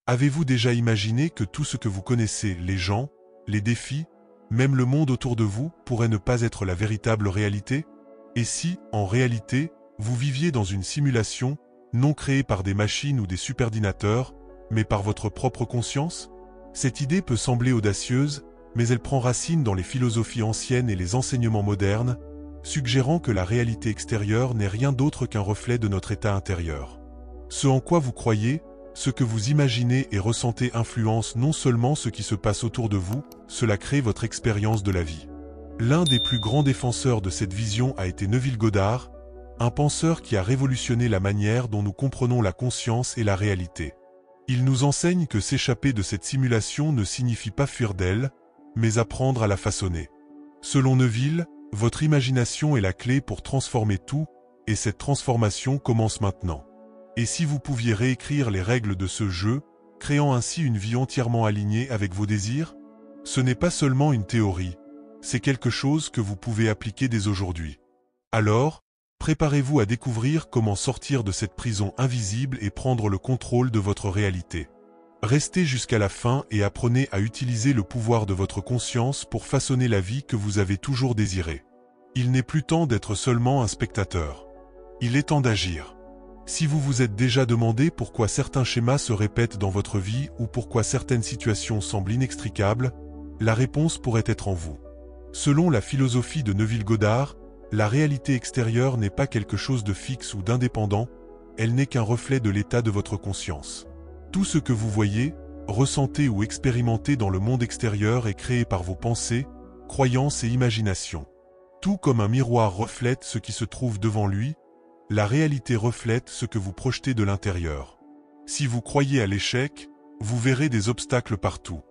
Avez-vous déjà imaginé que tout ce que vous connaissez, les gens, les défis, même le monde autour de vous, pourrait ne pas être la véritable réalité? Et si, en réalité, vous viviez dans une simulation, non créée par des machines ou des superdinateurs, mais par votre propre conscience? Cette idée peut sembler audacieuse, mais elle prend racine dans les philosophies anciennes et les enseignements modernes, suggérant que la réalité extérieure n'est rien d'autre qu'un reflet de notre état intérieur. Ce en quoi vous croyez, ce que vous imaginez et ressentez influence non seulement ce qui se passe autour de vous, cela crée votre expérience de la vie. L'un des plus grands défenseurs de cette vision a été Neville Goddard, un penseur qui a révolutionné la manière dont nous comprenons la conscience et la réalité. Il nous enseigne que s'échapper de cette simulation ne signifie pas fuir d'elle, mais apprendre à la façonner. Selon Neville, votre imagination est la clé pour transformer tout, et cette transformation commence maintenant. Et si vous pouviez réécrire les règles de ce jeu, créant ainsi une vie entièrement alignée avec vos désirs? Ce n'est pas seulement une théorie, c'est quelque chose que vous pouvez appliquer dès aujourd'hui. Alors, préparez-vous à découvrir comment sortir de cette prison invisible et prendre le contrôle de votre réalité. Restez jusqu'à la fin et apprenez à utiliser le pouvoir de votre conscience pour façonner la vie que vous avez toujours désirée. Il n'est plus temps d'être seulement un spectateur. Il est temps d'agir. Si vous vous êtes déjà demandé pourquoi certains schémas se répètent dans votre vie ou pourquoi certaines situations semblent inextricables, la réponse pourrait être en vous. Selon la philosophie de Neville Goddard, la réalité extérieure n'est pas quelque chose de fixe ou d'indépendant, elle n'est qu'un reflet de l'état de votre conscience. Tout ce que vous voyez, ressentez ou expérimentez dans le monde extérieur est créé par vos pensées, croyances et imaginations. Tout comme un miroir reflète ce qui se trouve devant lui, la réalité reflète ce que vous projetez de l'intérieur. Si vous croyez à l'échec, vous verrez des obstacles partout.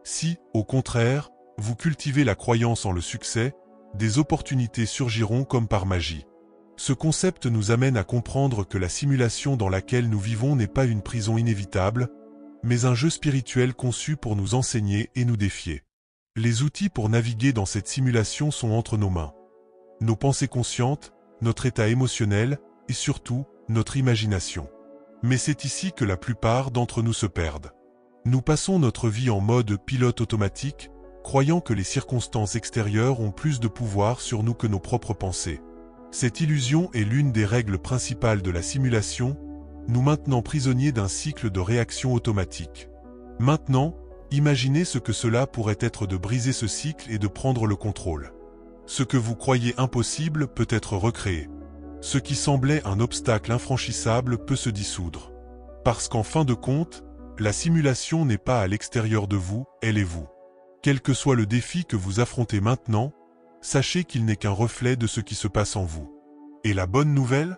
Si, au contraire, vous cultivez la croyance en le succès, des opportunités surgiront comme par magie. Ce concept nous amène à comprendre que la simulation dans laquelle nous vivons n'est pas une prison inévitable, mais un jeu spirituel conçu pour nous enseigner et nous défier. Les outils pour naviguer dans cette simulation sont entre nos mains. Nos pensées conscientes, notre état émotionnel, et surtout, notre imagination. Mais c'est ici que la plupart d'entre nous se perdent. Nous passons notre vie en mode pilote automatique, croyant que les circonstances extérieures ont plus de pouvoir sur nous que nos propres pensées. Cette illusion est l'une des règles principales de la simulation, nous maintenant prisonniers d'un cycle de réaction automatique. Maintenant, imaginez ce que cela pourrait être de briser ce cycle et de prendre le contrôle. Ce que vous croyez impossible peut être recréé. Ce qui semblait un obstacle infranchissable peut se dissoudre. Parce qu'en fin de compte, la simulation n'est pas à l'extérieur de vous, elle est vous. Quel que soit le défi que vous affrontez maintenant, sachez qu'il n'est qu'un reflet de ce qui se passe en vous. Et la bonne nouvelle?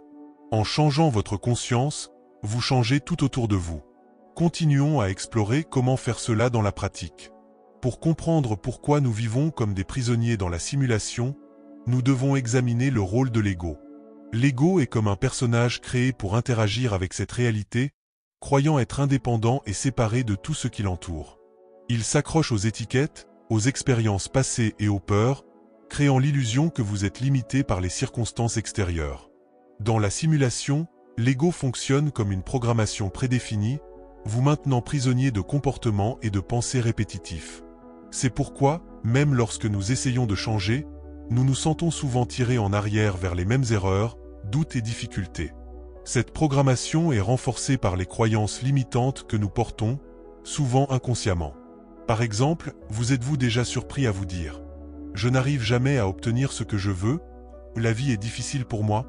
En changeant votre conscience, vous changez tout autour de vous. Continuons à explorer comment faire cela dans la pratique. Pour comprendre pourquoi nous vivons comme des prisonniers dans la simulation, nous devons examiner le rôle de l'ego. L'ego est comme un personnage créé pour interagir avec cette réalité, croyant être indépendant et séparé de tout ce qui l'entoure. Il s'accroche aux étiquettes, aux expériences passées et aux peurs, créant l'illusion que vous êtes limité par les circonstances extérieures. Dans la simulation, l'ego fonctionne comme une programmation prédéfinie, vous maintenant prisonnier de comportements et de pensées répétitifs. C'est pourquoi, même lorsque nous essayons de changer, nous nous sentons souvent tirés en arrière vers les mêmes erreurs, doutes et difficultés. Cette programmation est renforcée par les croyances limitantes que nous portons, souvent inconsciemment. Par exemple, vous êtes-vous déjà surpris à vous dire « Je n'arrive jamais à obtenir ce que je veux, la vie est difficile pour moi ».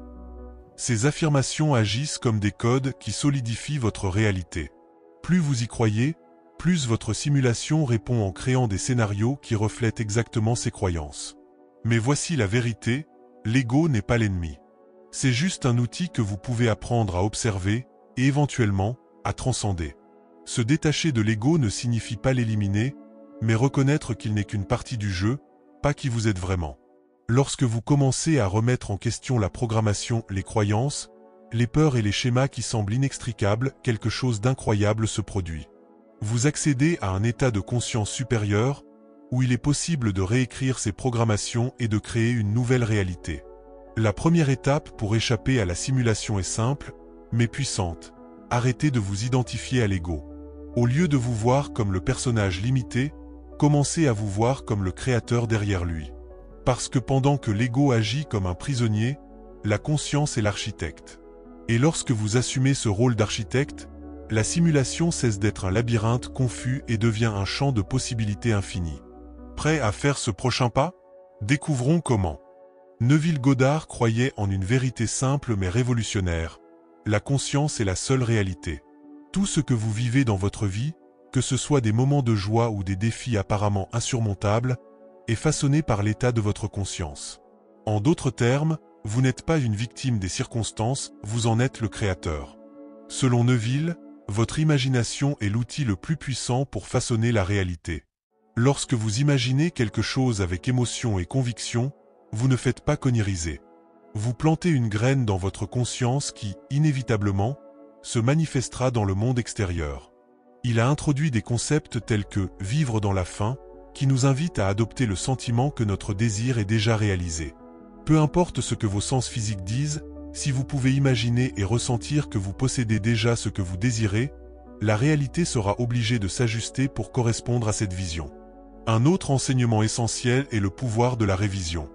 Ces affirmations agissent comme des codes qui solidifient votre réalité. Plus vous y croyez, plus votre simulation répond en créant des scénarios qui reflètent exactement ces croyances. Mais voici la vérité, l'ego n'est pas l'ennemi. C'est juste un outil que vous pouvez apprendre à observer et éventuellement à transcender. Se détacher de l'ego ne signifie pas l'éliminer, mais reconnaître qu'il n'est qu'une partie du jeu, pas qui vous êtes vraiment. Lorsque vous commencez à remettre en question la programmation, les croyances, les peurs et les schémas qui semblent inextricables, quelque chose d'incroyable se produit. Vous accédez à un état de conscience supérieur, où il est possible de réécrire ces programmations et de créer une nouvelle réalité. La première étape pour échapper à la simulation est simple, mais puissante. Arrêtez de vous identifier à l'ego. Au lieu de vous voir comme le personnage limité, commencez à vous voir comme le créateur derrière lui. Parce que pendant que l'ego agit comme un prisonnier, la conscience est l'architecte. Et lorsque vous assumez ce rôle d'architecte, la simulation cesse d'être un labyrinthe confus et devient un champ de possibilités infinies. Prêt à faire ce prochain pas? Découvrons comment. Neville Goddard croyait en une vérité simple mais révolutionnaire. La conscience est la seule réalité. Tout ce que vous vivez dans votre vie, que ce soit des moments de joie ou des défis apparemment insurmontables, est façonné par l'état de votre conscience. En d'autres termes, vous n'êtes pas une victime des circonstances, vous en êtes le créateur. Selon Neville, votre imagination est l'outil le plus puissant pour façonner la réalité. Lorsque vous imaginez quelque chose avec émotion et conviction, vous ne faites pas qu'oniriser. Vous plantez une graine dans votre conscience qui, inévitablement, se manifestera dans le monde extérieur. Il a introduit des concepts tels que « vivre dans la faim » qui nous invitent à adopter le sentiment que notre désir est déjà réalisé. Peu importe ce que vos sens physiques disent, si vous pouvez imaginer et ressentir que vous possédez déjà ce que vous désirez, la réalité sera obligée de s'ajuster pour correspondre à cette vision. Un autre enseignement essentiel est le pouvoir de la révision.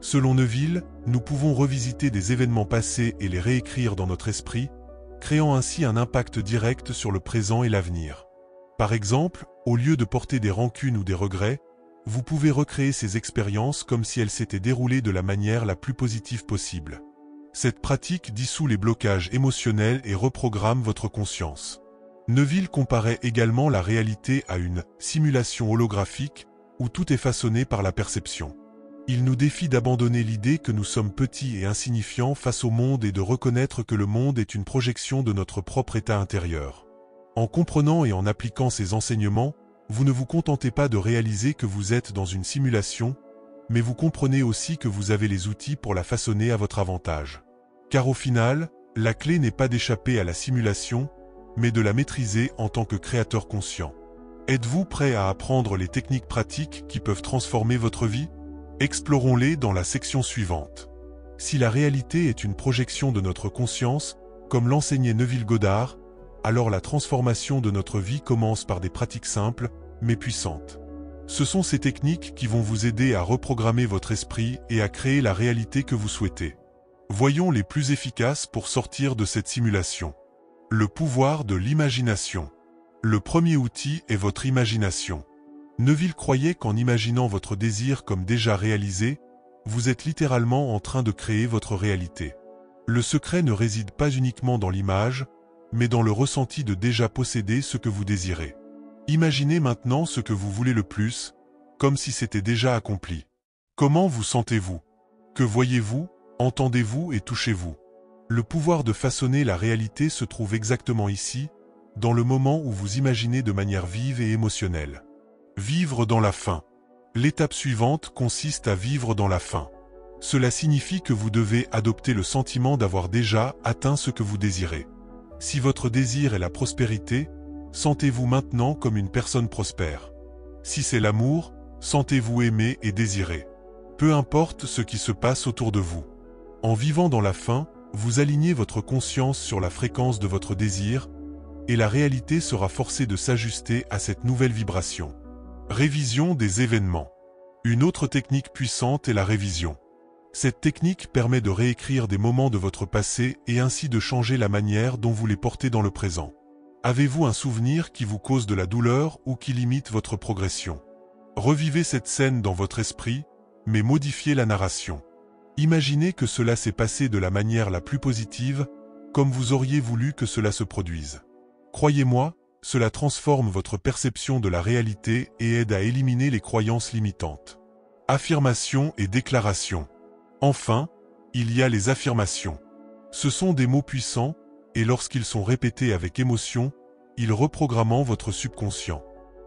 Selon Neville, nous pouvons revisiter des événements passés et les réécrire dans notre esprit, créant ainsi un impact direct sur le présent et l'avenir. Par exemple, au lieu de porter des rancunes ou des regrets, vous pouvez recréer ces expériences comme si elles s'étaient déroulées de la manière la plus positive possible. Cette pratique dissout les blocages émotionnels et reprogramme votre conscience. Neville comparait également la réalité à une simulation holographique où tout est façonné par la perception. Il nous défie d'abandonner l'idée que nous sommes petits et insignifiants face au monde et de reconnaître que le monde est une projection de notre propre état intérieur. En comprenant et en appliquant ces enseignements, vous ne vous contentez pas de réaliser que vous êtes dans une simulation, mais vous comprenez aussi que vous avez les outils pour la façonner à votre avantage. Car au final, la clé n'est pas d'échapper à la simulation, mais de la maîtriser en tant que créateur conscient. Êtes-vous prêt à apprendre les techniques pratiques qui peuvent transformer votre vie? Explorons-les dans la section suivante. Si la réalité est une projection de notre conscience, comme l'enseignait Neville Goddard, alors la transformation de notre vie commence par des pratiques simples, mais puissantes. Ce sont ces techniques qui vont vous aider à reprogrammer votre esprit et à créer la réalité que vous souhaitez. Voyons les plus efficaces pour sortir de cette simulation. Le pouvoir de l'imagination. Le premier outil est votre imagination. Neville croyait qu'en imaginant votre désir comme déjà réalisé, vous êtes littéralement en train de créer votre réalité. Le secret ne réside pas uniquement dans l'image, mais dans le ressenti de déjà posséder ce que vous désirez. Imaginez maintenant ce que vous voulez le plus, comme si c'était déjà accompli. Comment vous sentez-vous? Que voyez-vous, entendez-vous et touchez-vous? Le pouvoir de façonner la réalité se trouve exactement ici, dans le moment où vous imaginez de manière vive et émotionnelle. Vivre dans la faim. L'étape suivante consiste à vivre dans la faim. Cela signifie que vous devez adopter le sentiment d'avoir déjà atteint ce que vous désirez. Si votre désir est la prospérité, sentez-vous maintenant comme une personne prospère. Si c'est l'amour, sentez-vous aimé et désiré. Peu importe ce qui se passe autour de vous. En vivant dans la faim, vous alignez votre conscience sur la fréquence de votre désir, et la réalité sera forcée de s'ajuster à cette nouvelle vibration. Révision des événements. Une autre technique puissante est la révision. Cette technique permet de réécrire des moments de votre passé et ainsi de changer la manière dont vous les portez dans le présent. Avez-vous un souvenir qui vous cause de la douleur ou qui limite votre progression? Revivez cette scène dans votre esprit, mais modifiez la narration. Imaginez que cela s'est passé de la manière la plus positive, comme vous auriez voulu que cela se produise. Croyez-moi, cela transforme votre perception de la réalité et aide à éliminer les croyances limitantes. Affirmation et déclaration. Enfin, il y a les affirmations. Ce sont des mots puissants, et lorsqu'ils sont répétés avec émotion, ils reprogramment votre subconscient.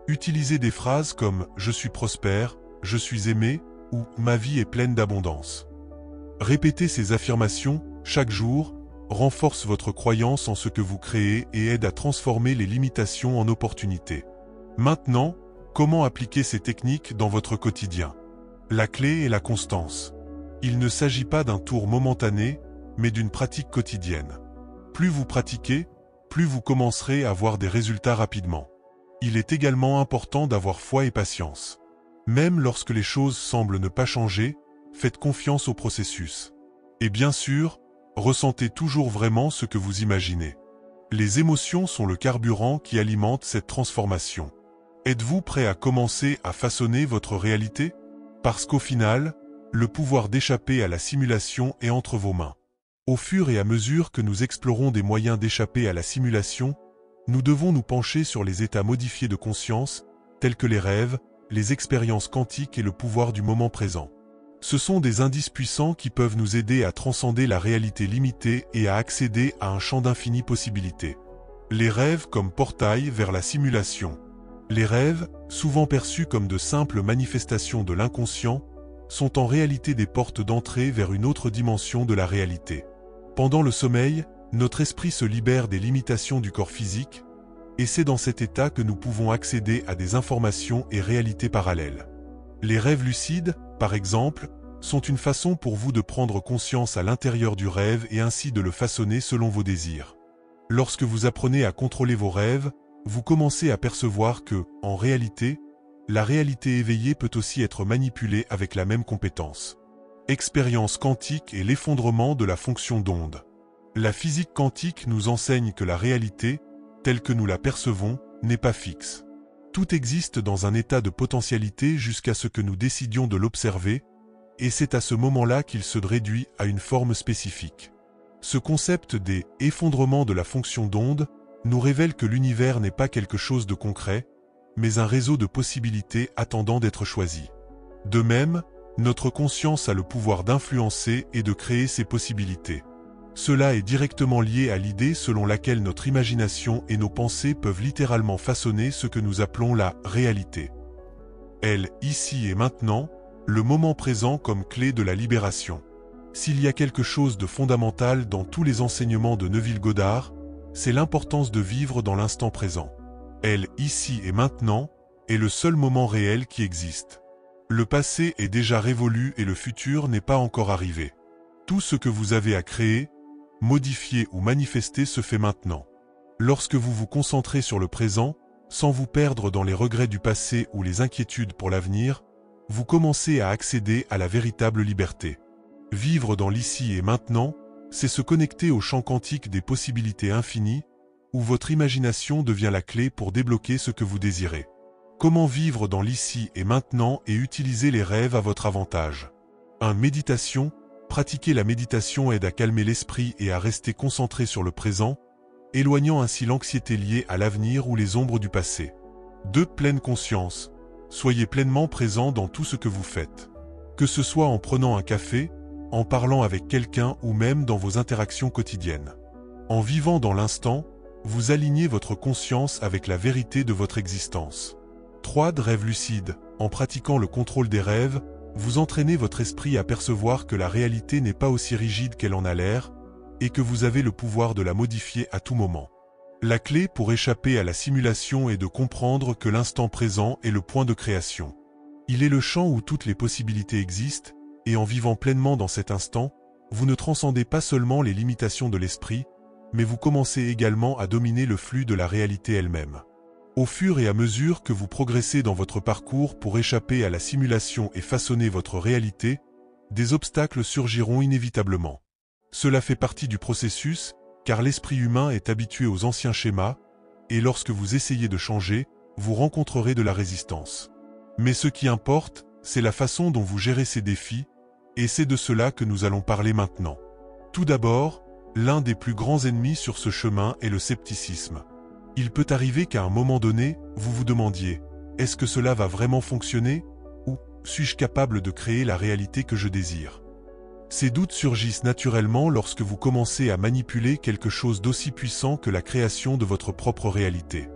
Utilisez des phrases comme « je suis prospère »,« je suis aimé » ou « ma vie est pleine d'abondance ». Répéter ces affirmations, chaque jour, renforce votre croyance en ce que vous créez et aide à transformer les limitations en opportunités. Maintenant, comment appliquer ces techniques dans votre quotidien? La clé est la constance. Il ne s'agit pas d'un tour momentané, mais d'une pratique quotidienne. Plus vous pratiquez, plus vous commencerez à voir des résultats rapidement. Il est également important d'avoir foi et patience. Même lorsque les choses semblent ne pas changer, faites confiance au processus. Et bien sûr, ressentez toujours vraiment ce que vous imaginez. Les émotions sont le carburant qui alimente cette transformation. Êtes-vous prêt à commencer à façonner votre réalité? Parce qu'au final, le pouvoir d'échapper à la simulation est entre vos mains. Au fur et à mesure que nous explorons des moyens d'échapper à la simulation, nous devons nous pencher sur les états modifiés de conscience, tels que les rêves, les expériences quantiques et le pouvoir du moment présent. Ce sont des indices puissants qui peuvent nous aider à transcender la réalité limitée et à accéder à un champ d'infinies possibilités. Les rêves comme portail vers la simulation. Les rêves, souvent perçus comme de simples manifestations de l'inconscient, sont en réalité des portes d'entrée vers une autre dimension de la réalité. Pendant le sommeil, notre esprit se libère des limitations du corps physique, et c'est dans cet état que nous pouvons accéder à des informations et réalités parallèles. Les rêves lucides, par exemple, sont une façon pour vous de prendre conscience à l'intérieur du rêve et ainsi de le façonner selon vos désirs. Lorsque vous apprenez à contrôler vos rêves, vous commencez à percevoir que, en réalité, la réalité éveillée peut aussi être manipulée avec la même compétence. Expérience quantique et l'effondrement de la fonction d'onde. La physique quantique nous enseigne que la réalité, telle que nous la percevons, n'est pas fixe. Tout existe dans un état de potentialité jusqu'à ce que nous décidions de l'observer, et c'est à ce moment-là qu'il se réduit à une forme spécifique. Ce concept des « effondrements de la fonction d'onde » nous révèle que l'univers n'est pas quelque chose de concret, mais un réseau de possibilités attendant d'être choisi. De même, notre conscience a le pouvoir d'influencer et de créer ces possibilités. Cela est directement lié à l'idée selon laquelle notre imagination et nos pensées peuvent littéralement façonner ce que nous appelons la réalité. Elle, ici et maintenant, le moment présent comme clé de la libération. S'il y a quelque chose de fondamental dans tous les enseignements de Neville Goddard, c'est l'importance de vivre dans l'instant présent. Elle, ici et maintenant, est le seul moment réel qui existe. Le passé est déjà révolu et le futur n'est pas encore arrivé. Tout ce que vous avez à créer, modifier ou manifester se fait maintenant. Lorsque vous vous concentrez sur le présent, sans vous perdre dans les regrets du passé ou les inquiétudes pour l'avenir, vous commencez à accéder à la véritable liberté. Vivre dans l'ici et maintenant, c'est se connecter au champ quantique des possibilités infinies, où votre imagination devient la clé pour débloquer ce que vous désirez. Comment vivre dans l'ici et maintenant et utiliser les rêves à votre avantage? 1. Méditation. Pratiquer la méditation aide à calmer l'esprit et à rester concentré sur le présent, éloignant ainsi l'anxiété liée à l'avenir ou les ombres du passé. 2. Pleine conscience. Soyez pleinement présent dans tout ce que vous faites. Que ce soit en prenant un café, en parlant avec quelqu'un ou même dans vos interactions quotidiennes. En vivant dans l'instant, vous alignez votre conscience avec la vérité de votre existence. 3. Rêve lucide. En pratiquant le contrôle des rêves, vous entraînez votre esprit à percevoir que la réalité n'est pas aussi rigide qu'elle en a l'air, et que vous avez le pouvoir de la modifier à tout moment. La clé pour échapper à la simulation est de comprendre que l'instant présent est le point de création. Il est le champ où toutes les possibilités existent, et en vivant pleinement dans cet instant, vous ne transcendez pas seulement les limitations de l'esprit, mais vous commencez également à dominer le flux de la réalité elle-même. Au fur et à mesure que vous progressez dans votre parcours pour échapper à la simulation et façonner votre réalité, des obstacles surgiront inévitablement. Cela fait partie du processus, car l'esprit humain est habitué aux anciens schémas, et lorsque vous essayez de changer, vous rencontrerez de la résistance. Mais ce qui importe, c'est la façon dont vous gérez ces défis, et c'est de cela que nous allons parler maintenant. Tout d'abord, l'un des plus grands ennemis sur ce chemin est le scepticisme. Il peut arriver qu'à un moment donné, vous vous demandiez « Est-ce que cela va vraiment fonctionner ?» ou « Suis-je capable de créer la réalité que je désire ?» Ces doutes surgissent naturellement lorsque vous commencez à manipuler quelque chose d'aussi puissant que la création de votre propre réalité.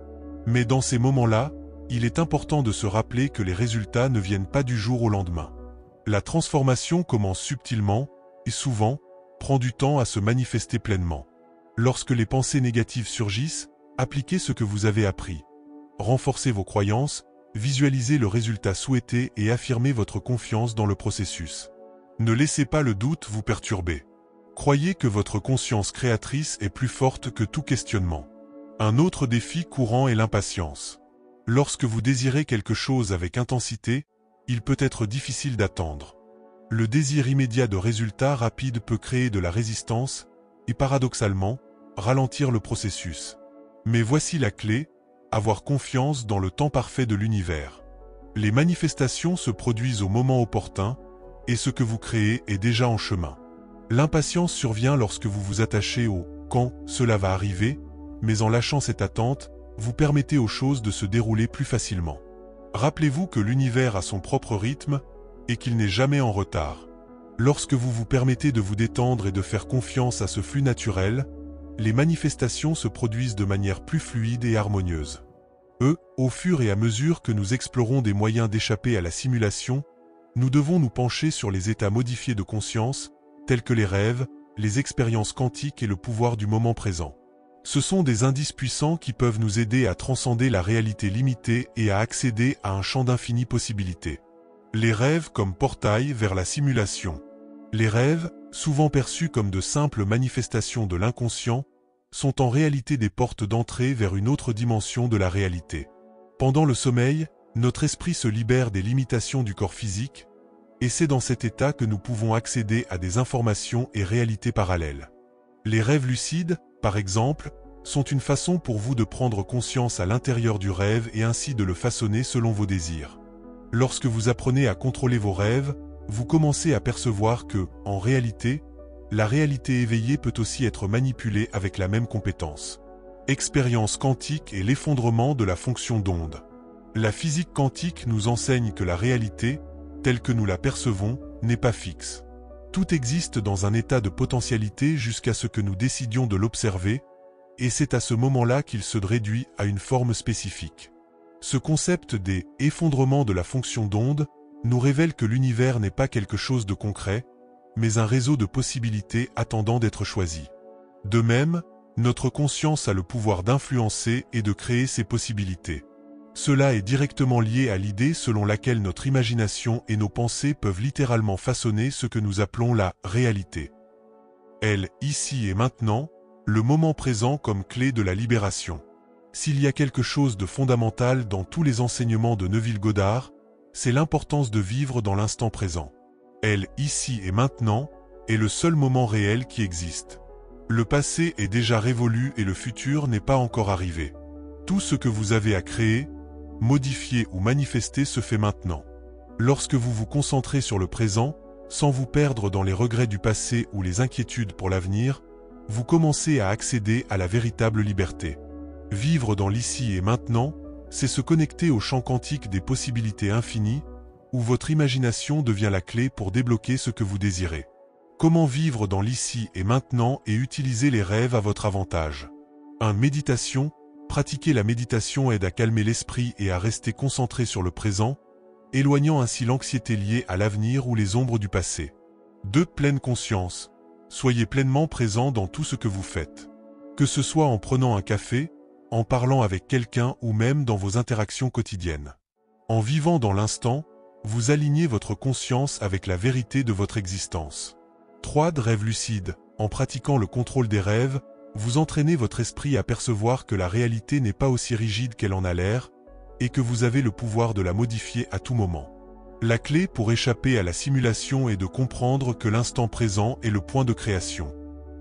Mais dans ces moments-là, il est important de se rappeler que les résultats ne viennent pas du jour au lendemain. La transformation commence subtilement, et souvent, prend du temps à se manifester pleinement. Lorsque les pensées négatives surgissent, appliquez ce que vous avez appris. Renforcez vos croyances, visualisez le résultat souhaité et affirmez votre confiance dans le processus. Ne laissez pas le doute vous perturber. Croyez que votre conscience créatrice est plus forte que tout questionnement. Un autre défi courant est l'impatience. Lorsque vous désirez quelque chose avec intensité, il peut être difficile d'attendre. Le désir immédiat de résultats rapides peut créer de la résistance et paradoxalement, ralentir le processus. Mais voici la clé, avoir confiance dans le temps parfait de l'univers. Les manifestations se produisent au moment opportun, et ce que vous créez est déjà en chemin. L'impatience survient lorsque vous vous attachez au « quand cela va arriver », mais en lâchant cette attente, vous permettez aux choses de se dérouler plus facilement. Rappelez-vous que l'univers a son propre rythme et qu'il n'est jamais en retard. Lorsque vous vous permettez de vous détendre et de faire confiance à ce flux naturel, les manifestations se produisent de manière plus fluide et harmonieuse. Au fur et à mesure que nous explorons des moyens d'échapper à la simulation, nous devons nous pencher sur les états modifiés de conscience, tels que les rêves, les expériences quantiques et le pouvoir du moment présent. Ce sont des indices puissants qui peuvent nous aider à transcender la réalité limitée et à accéder à un champ d'infinies possibilités. Les rêves comme portail vers la simulation. Les rêves, souvent perçus comme de simples manifestations de l'inconscient, sont en réalité des portes d'entrée vers une autre dimension de la réalité. Pendant le sommeil, notre esprit se libère des limitations du corps physique, et c'est dans cet état que nous pouvons accéder à des informations et réalités parallèles. Les rêves lucides, par exemple, sont une façon pour vous de prendre conscience à l'intérieur du rêve et ainsi de le façonner selon vos désirs. Lorsque vous apprenez à contrôler vos rêves, vous commencez à percevoir que, en réalité, la réalité éveillée peut aussi être manipulée avec la même compétence. Expérience quantique et l'effondrement de la fonction d'onde. La physique quantique nous enseigne que la réalité, telle que nous la percevons, n'est pas fixe. Tout existe dans un état de potentialité jusqu'à ce que nous décidions de l'observer, et c'est à ce moment-là qu'il se réduit à une forme spécifique. Ce concept des « effondrements de la fonction d'onde » nous révèle que l'univers n'est pas quelque chose de concret, mais un réseau de possibilités attendant d'être choisi. De même, notre conscience a le pouvoir d'influencer et de créer ces possibilités. Cela est directement lié à l'idée selon laquelle notre imagination et nos pensées peuvent littéralement façonner ce que nous appelons la réalité. Elle, ici et maintenant, le moment présent comme clé de la libération. S'il y a quelque chose de fondamental dans tous les enseignements de Neville Goddard, c'est l'importance de vivre dans l'instant présent. Elle, ici et maintenant, est le seul moment réel qui existe. Le passé est déjà révolu et le futur n'est pas encore arrivé. Tout ce que vous avez à créer, modifier ou manifester se fait maintenant. Lorsque vous vous concentrez sur le présent, sans vous perdre dans les regrets du passé ou les inquiétudes pour l'avenir, vous commencez à accéder à la véritable liberté. Vivre dans l'ici et maintenant, c'est se connecter au champ quantique des possibilités infinies, où votre imagination devient la clé pour débloquer ce que vous désirez. Comment vivre dans l'ici et maintenant et utiliser les rêves à votre avantage? 1. Méditation. Pratiquer la méditation aide à calmer l'esprit et à rester concentré sur le présent, éloignant ainsi l'anxiété liée à l'avenir ou les ombres du passé. 2. Pleine conscience. Soyez pleinement présent dans tout ce que vous faites. Que ce soit en prenant un café, en parlant avec quelqu'un ou même dans vos interactions quotidiennes. En vivant dans l'instant, vous alignez votre conscience avec la vérité de votre existence. 3. Rêve lucide. En pratiquant le contrôle des rêves, vous entraînez votre esprit à percevoir que la réalité n'est pas aussi rigide qu'elle en a l'air, et que vous avez le pouvoir de la modifier à tout moment. La clé pour échapper à la simulation est de comprendre que l'instant présent est le point de création.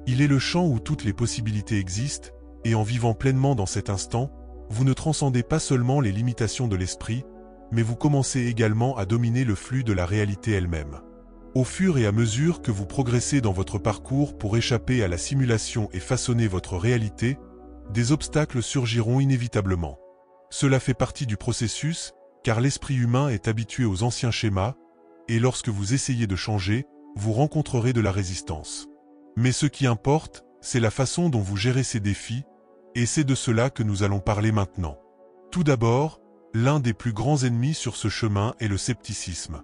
Il est le champ où toutes les possibilités existent, et en vivant pleinement dans cet instant, vous ne transcendez pas seulement les limitations de l'esprit, mais vous commencez également à dominer le flux de la réalité elle-même. Au fur et à mesure que vous progressez dans votre parcours pour échapper à la simulation et façonner votre réalité, des obstacles surgiront inévitablement. Cela fait partie du processus, car l'esprit humain est habitué aux anciens schémas, et lorsque vous essayez de changer, vous rencontrerez de la résistance. Mais ce qui importe, c'est la façon dont vous gérez ces défis, et c'est de cela que nous allons parler maintenant. Tout d'abord, l'un des plus grands ennemis sur ce chemin est le scepticisme.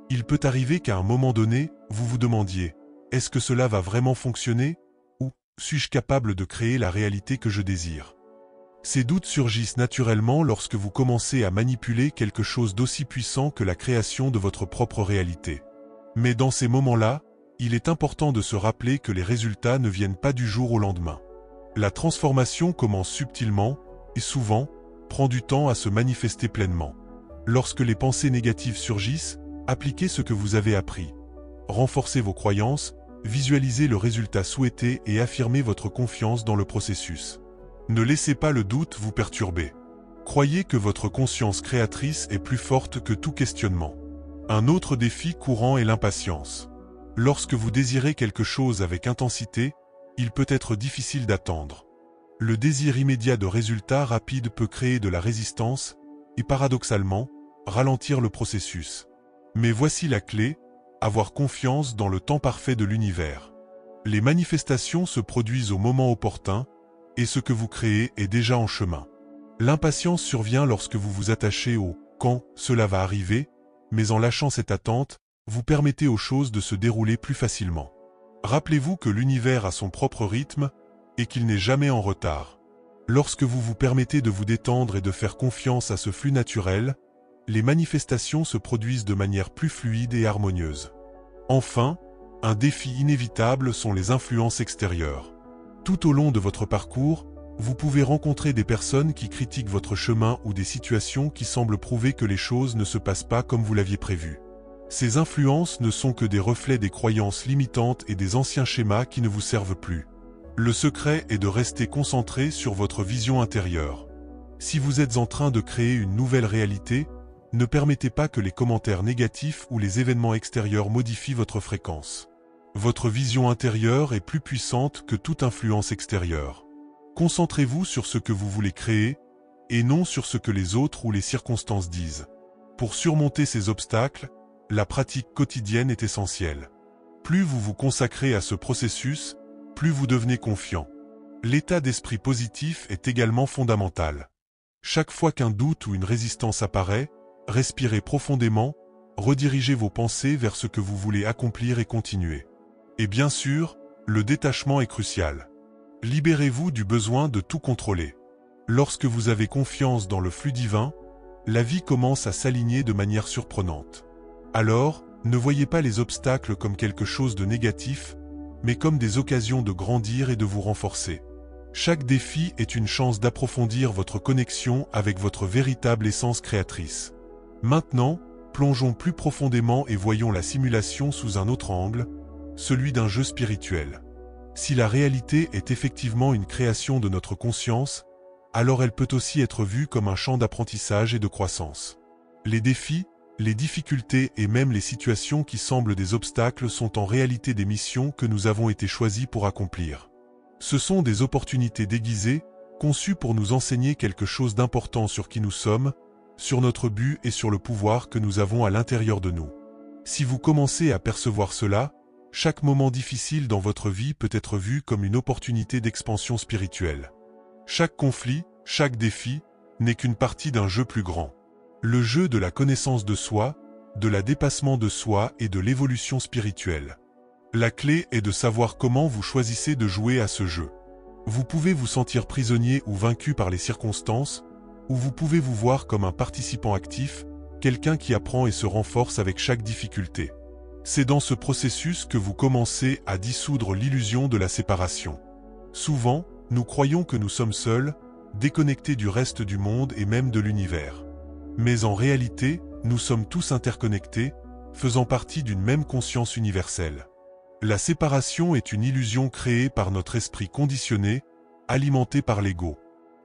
Il peut arriver qu'à un moment donné, vous vous demandiez « Est-ce que cela va vraiment fonctionner ?» ou « Suis-je capable de créer la réalité que je désire ?» Ces doutes surgissent naturellement lorsque vous commencez à manipuler quelque chose d'aussi puissant que la création de votre propre réalité. Mais dans ces moments-là, il est important de se rappeler que les résultats ne viennent pas du jour au lendemain. La transformation commence subtilement, et souvent, prend du temps à se manifester pleinement. Lorsque les pensées négatives surgissent, appliquez ce que vous avez appris. Renforcez vos croyances, visualisez le résultat souhaité et affirmez votre confiance dans le processus. Ne laissez pas le doute vous perturber. Croyez que votre conscience créatrice est plus forte que tout questionnement. Un autre défi courant est l'impatience. Lorsque vous désirez quelque chose avec intensité, il peut être difficile d'attendre. Le désir immédiat de résultats rapides peut créer de la résistance et paradoxalement, ralentir le processus. Mais voici la clé, avoir confiance dans le temps parfait de l'univers. Les manifestations se produisent au moment opportun, et ce que vous créez est déjà en chemin. L'impatience survient lorsque vous vous attachez au « quand cela va arriver », mais en lâchant cette attente, vous permettez aux choses de se dérouler plus facilement. Rappelez-vous que l'univers a son propre rythme et qu'il n'est jamais en retard. Lorsque vous vous permettez de vous détendre et de faire confiance à ce flux naturel, les manifestations se produisent de manière plus fluide et harmonieuse. Enfin, un défi inévitable sont les influences extérieures. Tout au long de votre parcours, vous pouvez rencontrer des personnes qui critiquent votre chemin ou des situations qui semblent prouver que les choses ne se passent pas comme vous l'aviez prévu. Ces influences ne sont que des reflets des croyances limitantes et des anciens schémas qui ne vous servent plus. Le secret est de rester concentré sur votre vision intérieure. Si vous êtes en train de créer une nouvelle réalité, ne permettez pas que les commentaires négatifs ou les événements extérieurs modifient votre fréquence. Votre vision intérieure est plus puissante que toute influence extérieure. Concentrez-vous sur ce que vous voulez créer, et non sur ce que les autres ou les circonstances disent. Pour surmonter ces obstacles, la pratique quotidienne est essentielle. Plus vous vous consacrez à ce processus, plus vous devenez confiant. L'état d'esprit positif est également fondamental. Chaque fois qu'un doute ou une résistance apparaît, respirez profondément, redirigez vos pensées vers ce que vous voulez accomplir et continuez. Et bien sûr, le détachement est crucial. Libérez-vous du besoin de tout contrôler. Lorsque vous avez confiance dans le flux divin, la vie commence à s'aligner de manière surprenante. Alors, ne voyez pas les obstacles comme quelque chose de négatif, mais comme des occasions de grandir et de vous renforcer. Chaque défi est une chance d'approfondir votre connexion avec votre véritable essence créatrice. Maintenant, plongeons plus profondément et voyons la simulation sous un autre angle, celui d'un jeu spirituel. Si la réalité est effectivement une création de notre conscience, alors elle peut aussi être vue comme un champ d'apprentissage et de croissance. Les défis, les difficultés et même les situations qui semblent des obstacles sont en réalité des missions que nous avons été choisis pour accomplir. Ce sont des opportunités déguisées, conçues pour nous enseigner quelque chose d'important sur qui nous sommes, sur notre but et sur le pouvoir que nous avons à l'intérieur de nous. Si vous commencez à percevoir cela, chaque moment difficile dans votre vie peut être vu comme une opportunité d'expansion spirituelle. Chaque conflit, chaque défi, n'est qu'une partie d'un jeu plus grand. Le jeu de la connaissance de soi, de la dépassement de soi et de l'évolution spirituelle. La clé est de savoir comment vous choisissez de jouer à ce jeu. Vous pouvez vous sentir prisonnier ou vaincu par les circonstances, ou vous pouvez vous voir comme un participant actif, quelqu'un qui apprend et se renforce avec chaque difficulté. C'est dans ce processus que vous commencez à dissoudre l'illusion de la séparation. Souvent, nous croyons que nous sommes seuls, déconnectés du reste du monde et même de l'univers. Mais en réalité, nous sommes tous interconnectés, faisant partie d'une même conscience universelle. La séparation est une illusion créée par notre esprit conditionné, alimenté par l'ego.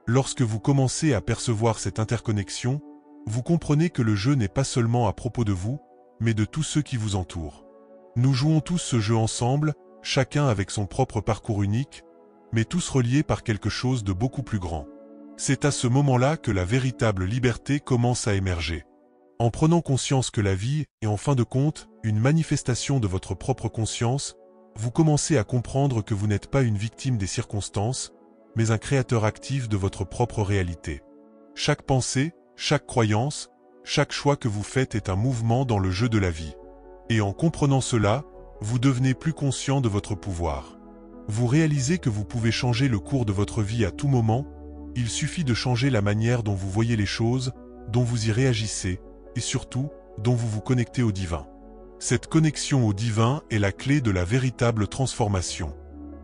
Lorsque vous commencez à percevoir cette interconnexion, vous comprenez que le jeu n'est pas seulement à propos de vous, mais de tous ceux qui vous entourent. Nous jouons tous ce jeu ensemble, chacun avec son propre parcours unique, mais tous reliés par quelque chose de beaucoup plus grand. C'est à ce moment-là que la véritable liberté commence à émerger. En prenant conscience que la vie est en fin de compte une manifestation de votre propre conscience, vous commencez à comprendre que vous n'êtes pas une victime des circonstances, mais un créateur actif de votre propre réalité. Chaque pensée, chaque croyance, chaque choix que vous faites est un mouvement dans le jeu de la vie. Et en comprenant cela, vous devenez plus conscient de votre pouvoir. Vous réalisez que vous pouvez changer le cours de votre vie à tout moment, il suffit de changer la manière dont vous voyez les choses, dont vous y réagissez, et surtout, dont vous vous connectez au divin. Cette connexion au divin est la clé de la véritable transformation.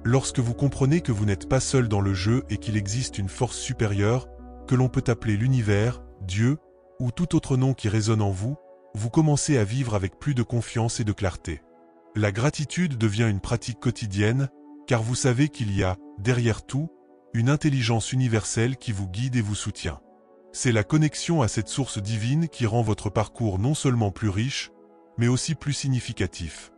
Lorsque vous comprenez que vous n'êtes pas seul dans le jeu et qu'il existe une force supérieure, que l'on peut appeler l'univers, Dieu, ou tout autre nom qui résonne en vous, vous commencez à vivre avec plus de confiance et de clarté. La gratitude devient une pratique quotidienne, car vous savez qu'il y a, derrière tout, une intelligence universelle qui vous guide et vous soutient. C'est la connexion à cette source divine qui rend votre parcours non seulement plus riche, mais aussi plus significatif.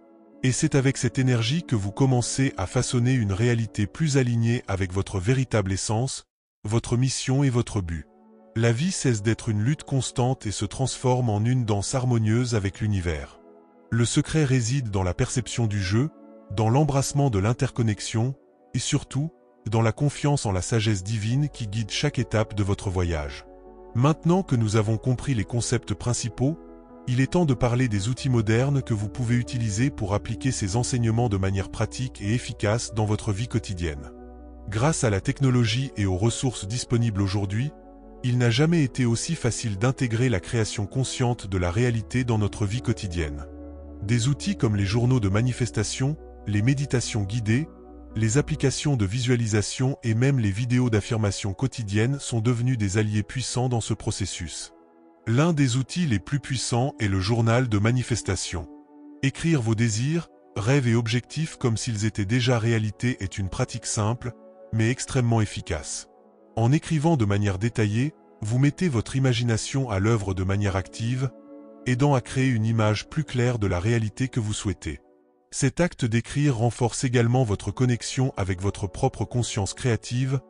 Et c'est avec cette énergie que vous commencez à façonner une réalité plus alignée avec votre véritable essence, votre mission et votre but. La vie cesse d'être une lutte constante et se transforme en une danse harmonieuse avec l'univers. Le secret réside dans la perception du jeu, dans l'embrassement de l'interconnexion, et surtout, dans la confiance en la sagesse divine qui guide chaque étape de votre voyage. Maintenant que nous avons compris les concepts principaux, il est temps de parler des outils modernes que vous pouvez utiliser pour appliquer ces enseignements de manière pratique et efficace dans votre vie quotidienne. Grâce à la technologie et aux ressources disponibles aujourd'hui, il n'a jamais été aussi facile d'intégrer la création consciente de la réalité dans notre vie quotidienne. Des outils comme les journaux de manifestation, les méditations guidées, les applications de visualisation et même les vidéos d'affirmation quotidiennes sont devenus des alliés puissants dans ce processus. L'un des outils les plus puissants est le journal de manifestation. Écrire vos désirs, rêves et objectifs comme s'ils étaient déjà réalité est une pratique simple, mais extrêmement efficace. En écrivant de manière détaillée, vous mettez votre imagination à l'œuvre de manière active, aidant à créer une image plus claire de la réalité que vous souhaitez. Cet acte d'écrire renforce également votre connexion avec votre propre conscience créative,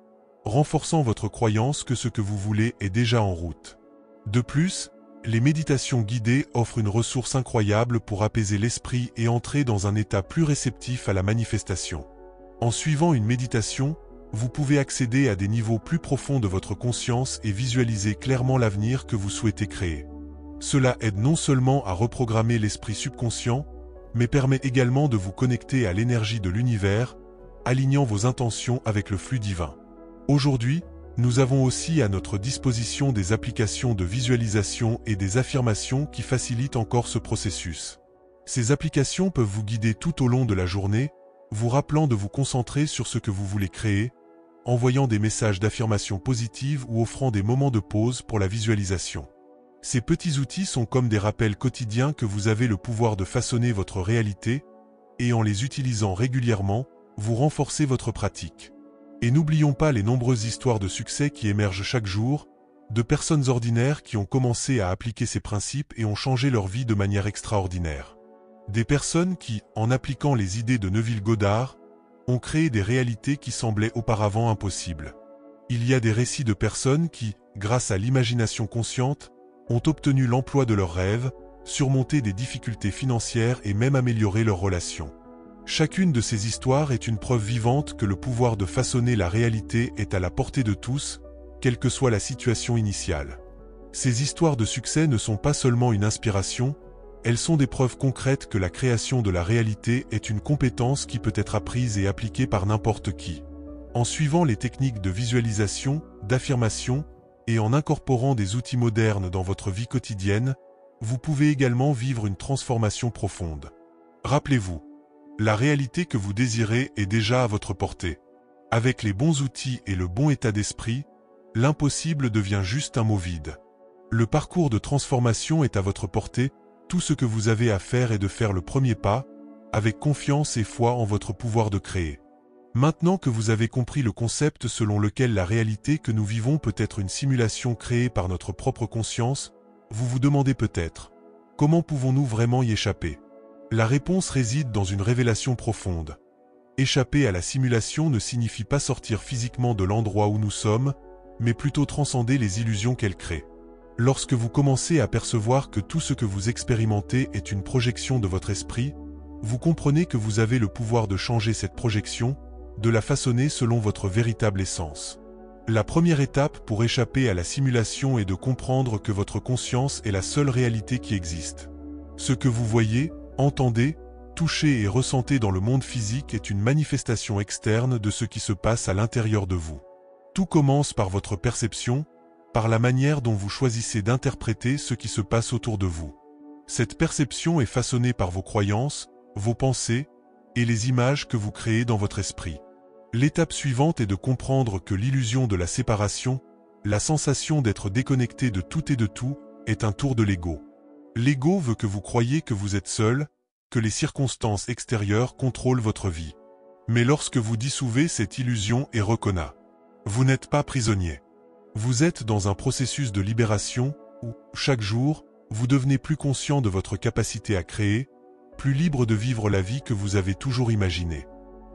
renforçant votre croyance que ce que vous voulez est déjà en route. De plus, les méditations guidées offrent une ressource incroyable pour apaiser l'esprit et entrer dans un état plus réceptif à la manifestation. En suivant une méditation, vous pouvez accéder à des niveaux plus profonds de votre conscience et visualiser clairement l'avenir que vous souhaitez créer. Cela aide non seulement à reprogrammer l'esprit subconscient, mais permet également de vous connecter à l'énergie de l'univers, alignant vos intentions avec le flux divin. Aujourd'hui, nous avons aussi à notre disposition des applications de visualisation et des affirmations qui facilitent encore ce processus. Ces applications peuvent vous guider tout au long de la journée, vous rappelant de vous concentrer sur ce que vous voulez créer, envoyant des messages d'affirmation positive ou offrant des moments de pause pour la visualisation. Ces petits outils sont comme des rappels quotidiens que vous avez le pouvoir de façonner votre réalité, et en les utilisant régulièrement, vous renforcez votre pratique. Et n'oublions pas les nombreuses histoires de succès qui émergent chaque jour, de personnes ordinaires qui ont commencé à appliquer ces principes et ont changé leur vie de manière extraordinaire. Des personnes qui, en appliquant les idées de Neville Goddard, ont créé des réalités qui semblaient auparavant impossibles. Il y a des récits de personnes qui, grâce à l'imagination consciente, ont obtenu l'emploi de leurs rêves, surmonté des difficultés financières et même amélioré leurs relations. Chacune de ces histoires est une preuve vivante que le pouvoir de façonner la réalité est à la portée de tous, quelle que soit la situation initiale. Ces histoires de succès ne sont pas seulement une inspiration, elles sont des preuves concrètes que la création de la réalité est une compétence qui peut être apprise et appliquée par n'importe qui. En suivant les techniques de visualisation, d'affirmation, et en incorporant des outils modernes dans votre vie quotidienne, vous pouvez également vivre une transformation profonde. Rappelez-vous, la réalité que vous désirez est déjà à votre portée. Avec les bons outils et le bon état d'esprit, l'impossible devient juste un mot vide. Le parcours de transformation est à votre portée, tout ce que vous avez à faire est de faire le premier pas, avec confiance et foi en votre pouvoir de créer. Maintenant que vous avez compris le concept selon lequel la réalité que nous vivons peut être une simulation créée par notre propre conscience, vous vous demandez peut-être, comment pouvons-nous vraiment y échapper? La réponse réside dans une révélation profonde. Échapper à la simulation ne signifie pas sortir physiquement de l'endroit où nous sommes, mais plutôt transcender les illusions qu'elle crée. Lorsque vous commencez à percevoir que tout ce que vous expérimentez est une projection de votre esprit, vous comprenez que vous avez le pouvoir de changer cette projection, de la façonner selon votre véritable essence. La première étape pour échapper à la simulation est de comprendre que votre conscience est la seule réalité qui existe. Ce que vous voyez, entendez, touchez et ressentez dans le monde physique est une manifestation externe de ce qui se passe à l'intérieur de vous. Tout commence par votre perception, par la manière dont vous choisissez d'interpréter ce qui se passe autour de vous. Cette perception est façonnée par vos croyances, vos pensées et les images que vous créez dans votre esprit. L'étape suivante est de comprendre que l'illusion de la séparation, La sensation d'être déconnecté de tout et de tout est un tour de l'ego. L'ego veut que vous croyiez que vous êtes seul, que les circonstances extérieures contrôlent votre vie. Mais lorsque vous dissouvez cette illusion et reconnaissez, vous n'êtes pas prisonnier. Vous êtes dans un processus de libération où, chaque jour, vous devenez plus conscient de votre capacité à créer, plus libre de vivre la vie que vous avez toujours imaginée.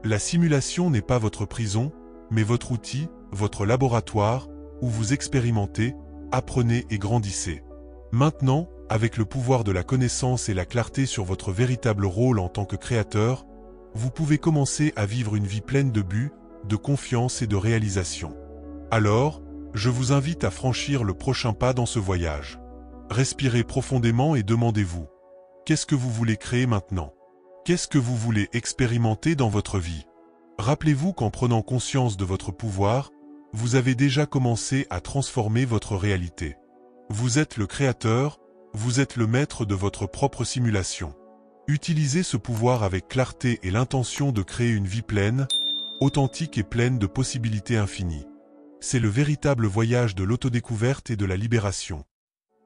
La simulation n'est pas votre prison, mais votre outil, votre laboratoire, où vous expérimentez, apprenez et grandissez. Maintenant, avec le pouvoir de la connaissance et la clarté sur votre véritable rôle en tant que créateur, vous pouvez commencer à vivre une vie pleine de buts, de confiance et de réalisation. Alors, je vous invite à franchir le prochain pas dans ce voyage. Respirez profondément et demandez-vous, qu'est-ce que vous voulez créer maintenant? Qu'est-ce que vous voulez expérimenter dans votre vie? Rappelez-vous qu'en prenant conscience de votre pouvoir, vous avez déjà commencé à transformer votre réalité. Vous êtes le créateur, vous êtes le maître de votre propre simulation. Utilisez ce pouvoir avec clarté et l'intention de créer une vie pleine, authentique et pleine de possibilités infinies. C'est le véritable voyage de l'autodécouverte et de la libération.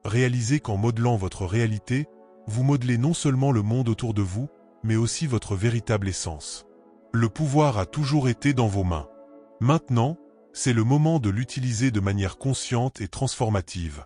Réalisez qu'en modelant votre réalité, vous modelez non seulement le monde autour de vous, mais aussi votre véritable essence. Le pouvoir a toujours été dans vos mains. Maintenant, c'est le moment de l'utiliser de manière consciente et transformative.